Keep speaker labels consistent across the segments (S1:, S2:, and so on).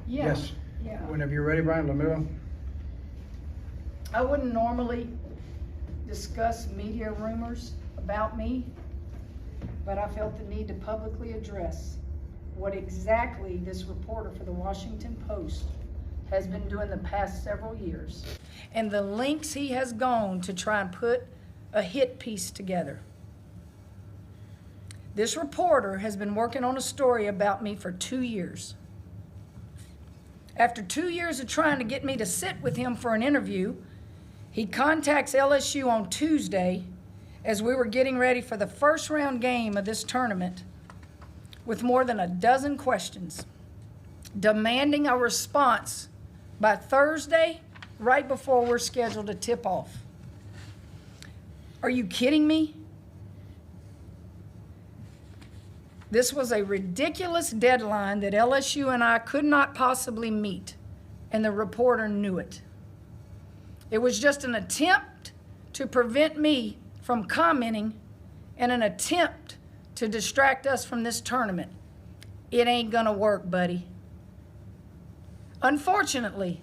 S1: Yeah.
S2: Yes.
S1: Yeah.
S2: Whenever you're ready, Brian, let me know.
S1: I wouldn't normally discuss media rumors about me, but I felt the need to publicly address what exactly this reporter for the Washington Post has been doing the past several years, and the lengths he has gone to try and put a hit piece together. This reporter has been working on a story about me for 2 years. After 2 years of trying to get me to sit with him for an interview, he contacts LSU on Tuesday as we were getting ready for the first round game of this tournament with more than a dozen questions, demanding a response by Thursday, right before we're scheduled to tip off. Are you kidding me? This was a ridiculous deadline that LSU and I could not possibly meet, and the reporter knew it. It was just an attempt to prevent me from commenting and an attempt to distract us from this tournament. It ain't gonna work, buddy. Unfortunately,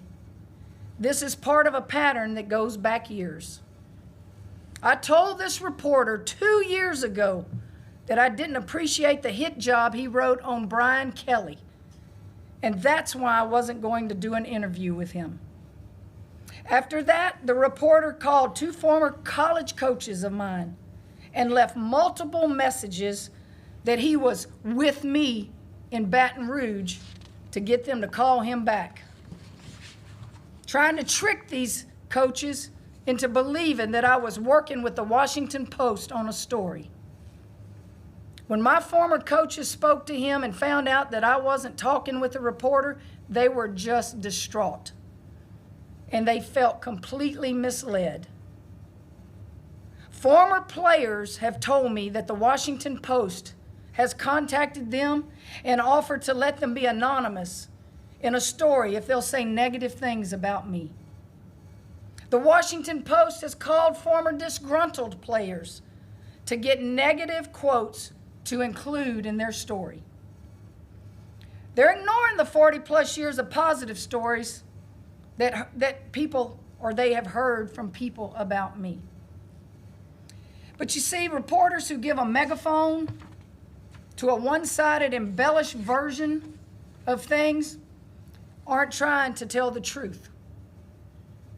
S1: this is part of a pattern that goes back years. I told this reporter 2 years ago that I didn't appreciate the hit job he wrote on Brian Kelly, and that's why I wasn't going to do an interview with him. After that, the reporter called 2 former college coaches of mine and left multiple messages that he was with me in Baton Rouge to get them to call him back, trying to trick these coaches into believing that I was working with the Washington Post on a story. When my former coaches spoke to him and found out that I wasn't talking with the reporter, they were just distraught. And they felt completely misled. Former players have told me that the Washington Post has contacted them and offered to let them be anonymous in a story if they'll say negative things about me. The Washington Post has called former disgruntled players to get negative quotes to include in their story. They're ignoring the 40+ years of positive stories that people or they have heard from people about me. But you see, reporters who give a megaphone to a one-sided, embellished version of things aren't trying to tell the truth.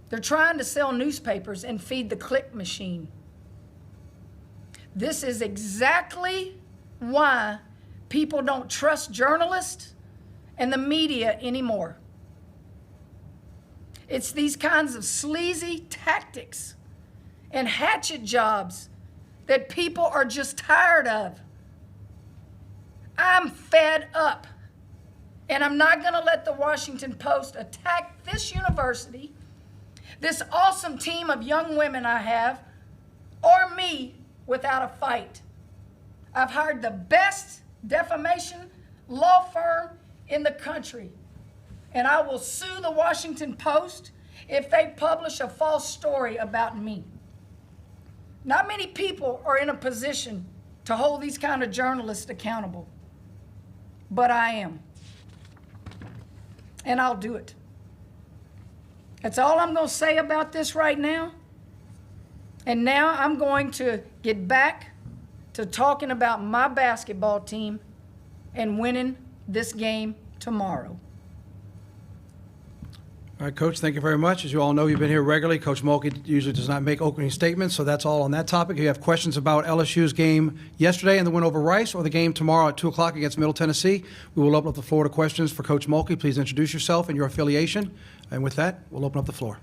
S1: They're trying to sell newspapers and feed the click machine. This is exactly why people don't trust journalists and the media anymore. It's these kinds of sleazy tactics and hatchet jobs that people are just tired of. I'm fed up, and I'm not going to let the Washington Post attack this university, this awesome team of young women I have, or me without a fight. I've hired the best defamation law firm in the country, and I will sue the Washington Post if they publish a false story about me. Not many people are in a position to hold these kind of journalists accountable, but I am, and I'll do it. That's all I'm going to say about this right now. And now I'm going to get back to talking about my basketball team and winning this game tomorrow.
S2: All right, Coach, thank you very much. As you all know, you've been here regularly. Coach Mulkey usually does not make opening statements, so that's all on that topic. If you have questions about LSU's game yesterday and the win over Rice, or the game tomorrow at 2 o'clock against Middle Tennessee, we will open up the floor to questions for Coach Mulkey. Please introduce yourself and your affiliation. And with that, we'll open up the floor.